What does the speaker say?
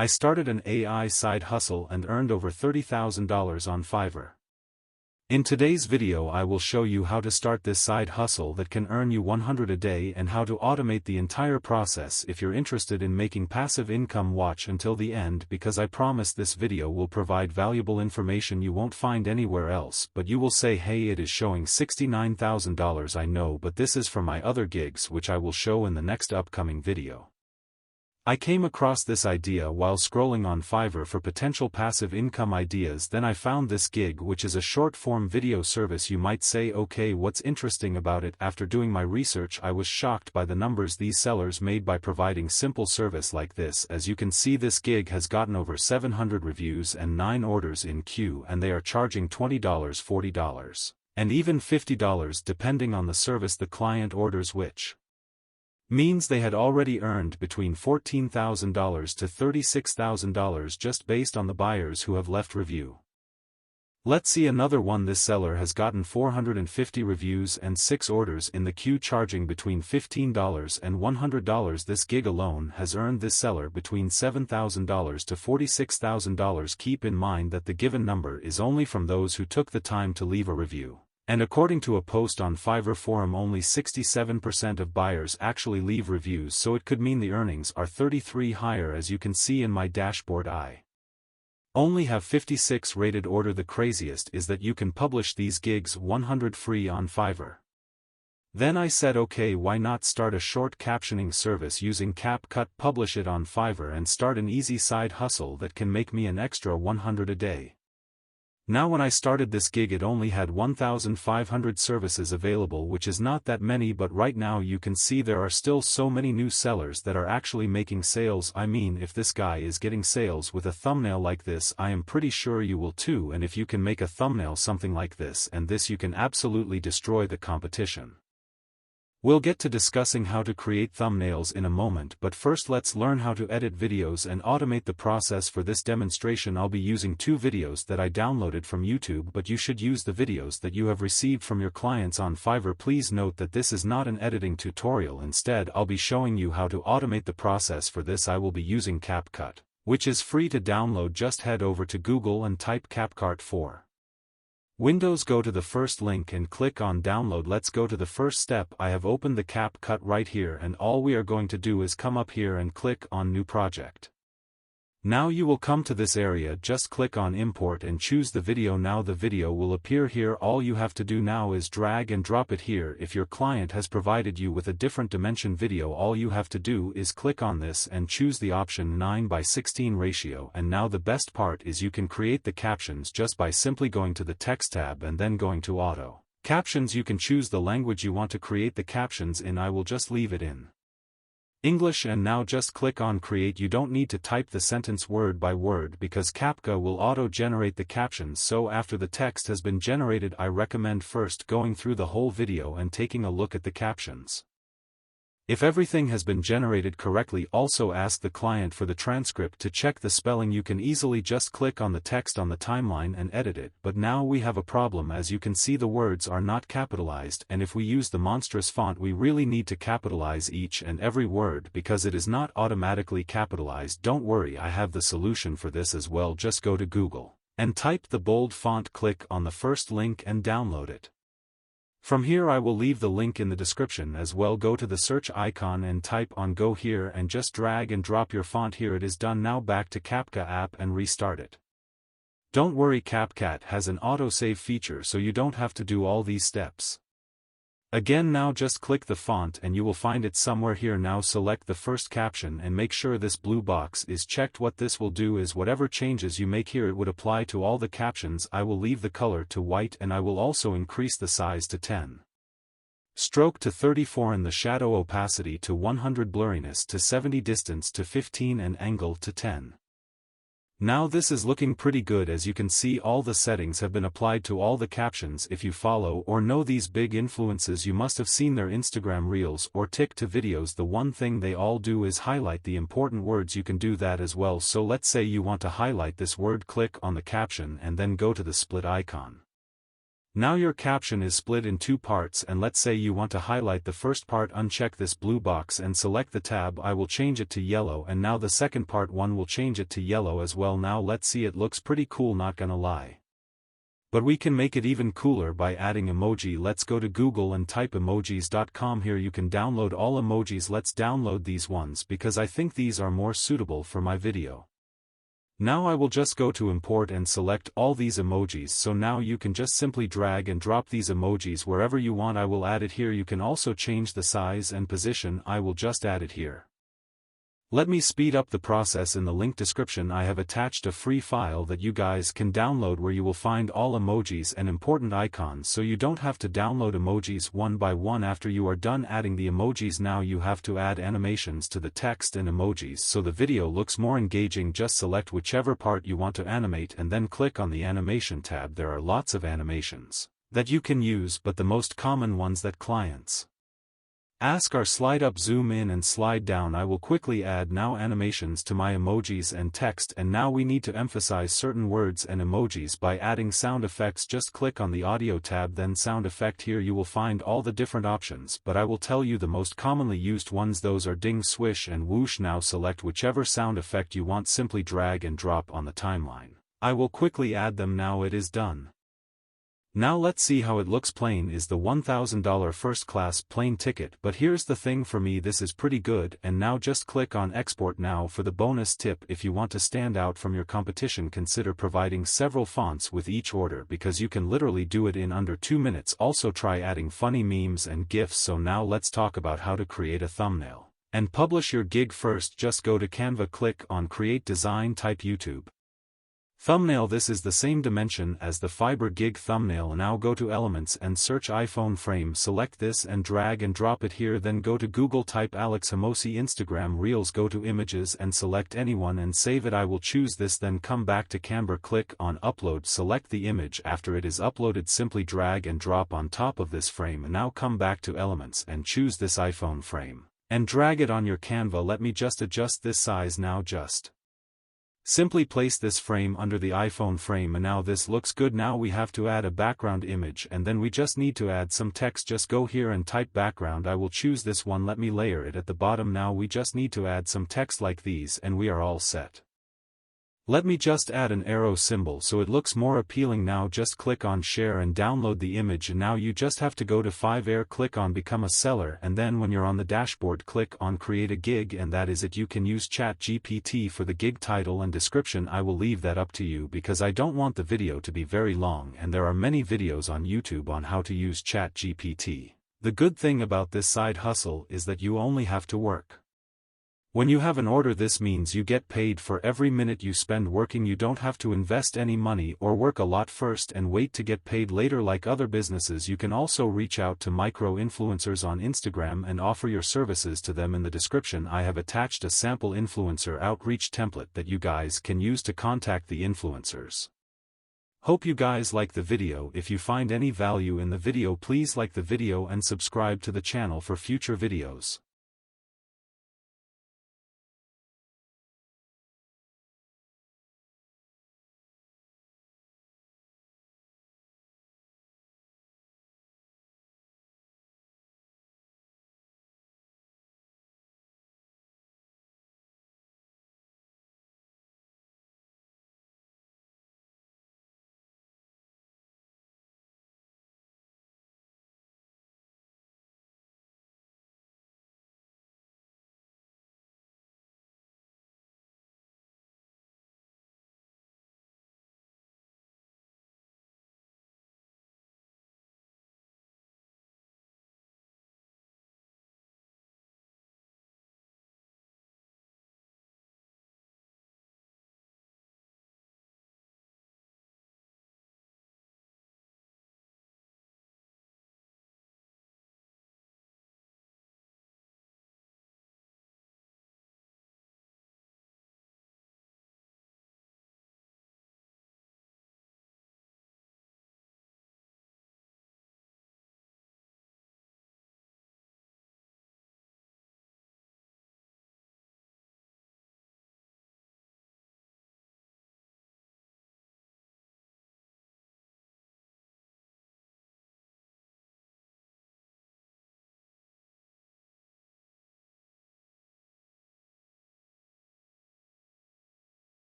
I started an AI side hustle and earned over $30,000 on Fiverr. In today's video I will show you how to start this side hustle that can earn you $100 a day and how to automate the entire process. If you're interested in making passive income, watch until the end because I promise this video will provide valuable information you won't find anywhere else. But you will say, hey, it is showing $69,000. I know, but this is from my other gigs which I will show in the next upcoming video. I came across this idea while scrolling on Fiverr for potential passive income ideas. Then I found this gig, which is a short-form video service. You might say, okay, what's interesting about it? After doing my research, I was shocked by the numbers these sellers made by providing simple service like this. As you can see, this gig has gotten over 700 reviews and 9 orders in queue, and they are charging $20, $40, and even $50 depending on the service the client orders, which means they had already earned between $14,000 to $36,000 just based on the buyers who have left review. Let's see another one. This seller has gotten 450 reviews and 6 orders in the queue, charging between $15 and $100. This gig alone has earned this seller between $7,000 to $46,000. Keep in mind that the given number is only from those who took the time to leave a review. And according to a post on Fiverr forum, only 67% of buyers actually leave reviews, so it could mean the earnings are 33 higher. As you can see in my dashboard, I only have 56 rated order. The craziest is that you can publish these gigs 100 free on Fiverr. Then I said, okay, why not start a short captioning service using CapCut, publish it on Fiverr and start an easy side hustle that can make me an extra $100 a day. Now when I started this gig it only had 1,500 services available, which is not that many, but right now you can see there are still so many new sellers that are actually making sales. I mean, if this guy is getting sales with a thumbnail like this, I am pretty sure you will too. And if you can make a thumbnail something like this and this, you can absolutely destroy the competition. We'll get to discussing how to create thumbnails in a moment, but first let's learn how to edit videos and automate the process. For this demonstration I'll be using 2 videos that I downloaded from YouTube, but you should use the videos that you have received from your clients on Fiverr. Please note that this is not an editing tutorial. Instead, I'll be showing you how to automate the process. For this I will be using CapCut, which is free to download. Just head over to Google and type CapCut for Windows. Go to the first link and click on download. Let's go to the first step. I have opened the CapCut right here, and all we are going to do is come up here and click on new project. Now you will come to this area, just click on import and choose the video. Now the video will appear here. All you have to do now is drag and drop it here. If your client has provided you with a different dimension video, all you have to do is click on this and choose the option 9:16 ratio. And now the best part is you can create the captions just by simply going to the text tab and then going to auto captions. You can choose the language you want to create the captions in. I will just leave it in English, and now just click on create. You don't need to type the sentence word by word because CapCut will auto-generate the captions. So after the text has been generated, I recommend first going through the whole video and taking a look at the captions. If everything has been generated correctly, also ask the client for the transcript to check the spelling. You can easily just click on the text on the timeline and edit it. But now we have a problem. As you can see, the words are not capitalized, and if we use the monstrous font we really need to capitalize each and every word because it is not automatically capitalized. Don't worry, I have the solution for this as well. Just go to Google and type the bold font, click on the first link and download it. From here I will leave the link in the description as well. Go to the search icon and type on go here and just drag and drop your font here. It is done. Now back to CapCut app and restart it. Don't worry, CapCut has an autosave feature so you don't have to do all these steps again. Now just click the font and you will find it somewhere here. Now select the first caption and make sure this blue box is checked. What this will do is whatever changes you make here, it would apply to all the captions. I will leave the color to white and I will also increase the size to 10, stroke to 34 and the shadow opacity to 100, blurriness to 70, distance to 15 and angle to 10. Now this is looking pretty good. As you can see, all the settings have been applied to all the captions. If you follow or know these big influencers, you must have seen their Instagram reels or TikTok videos. The one thing they all do is highlight the important words. You can do that as well. So let's say you want to highlight this word, click on the caption and then go to the split icon. Now your caption is split in two parts, and let's say you want to highlight the first part. Uncheck this blue box and select the tab. I will change it to yellow, and now the second part one will change it to yellow as well. Now let's see, it looks pretty cool, not gonna lie. But we can make it even cooler by adding emoji. Let's go to Google and type emojis.com. Here you can download all emojis. Let's download these ones because I think these are more suitable for my video. Now I will just go to import and select all these emojis. So now you can just simply drag and drop these emojis wherever you want. I will add it here. You can also change the size and position. I will just add it here. Let me speed up the process. In the link description I have attached a free file that you guys can download where you will find all emojis and important icons, so you don't have to download emojis one by one. After you are done adding the emojis, now you have to add animations to the text and emojis so the video looks more engaging. Just select whichever part you want to animate and then click on the animation tab. There are lots of animations that you can use, but the most common ones that clients ask are slide up, zoom in and slide down. I will quickly add now animations to my emojis and text, and now we need to emphasize certain words and emojis by adding sound effects. Just click on the audio tab, then sound effect. Here you will find all the different options, but I will tell you the most commonly used ones. Those are ding, swish and whoosh. Now select whichever sound effect you want, simply drag and drop on the timeline. I will quickly add them. Now it is done. Now let's see how it looks. Plane is the $1,000 first class plane ticket, but here's the thing, for me this is pretty good. And now just click on export. Now for the bonus tip, if you want to stand out from your competition, consider providing several fonts with each order because you can literally do it in under 2 minutes. Also try adding funny memes and GIFs. So now let's talk about how to create a thumbnail and publish your gig. First just go to Canva, click on create design, type YouTube thumbnail. This is the same dimension as the fiber gig thumbnail. Now go to elements and search iPhone frame. Select this and drag and drop it here. Then go to Google, type Alex Hamosi Instagram Reels. Go to images and select anyone and save it. I will choose this. Then come back to Canva, click on upload, select the image. After it is uploaded, simply drag and drop on top of this frame. And now come back to elements and choose this iPhone frame and drag it on your Canva. Let me just adjust this size. Now just simply place this frame under the iPhone frame, and now this looks good. Now we have to add a background image, and then we just need to add some text. Just go here and type background. I will choose this one. Let me layer it at the bottom. Now we just need to add some text like these and we are all set. Let me just add an arrow symbol so it looks more appealing. Now just click on share and download the image. And now you just have to go to 5air, click on become a seller, and then when you're on the dashboard click on create a gig, and that is it. You can use ChatGPT for the gig title and description. I will leave that up to you because I don't want the video to be very long, and there are many videos on YouTube on how to use ChatGPT. The good thing about this side hustle is that you only have to work when you have an order. This means you get paid for every minute you spend working. You don't have to invest any money or work a lot first and wait to get paid later like other businesses. You can also reach out to micro-influencers on Instagram and offer your services to them. In the description I have attached a sample influencer outreach template that you guys can use to contact the influencers. Hope you guys like the video. If you find any value in the video, please like the video and subscribe to the channel for future videos.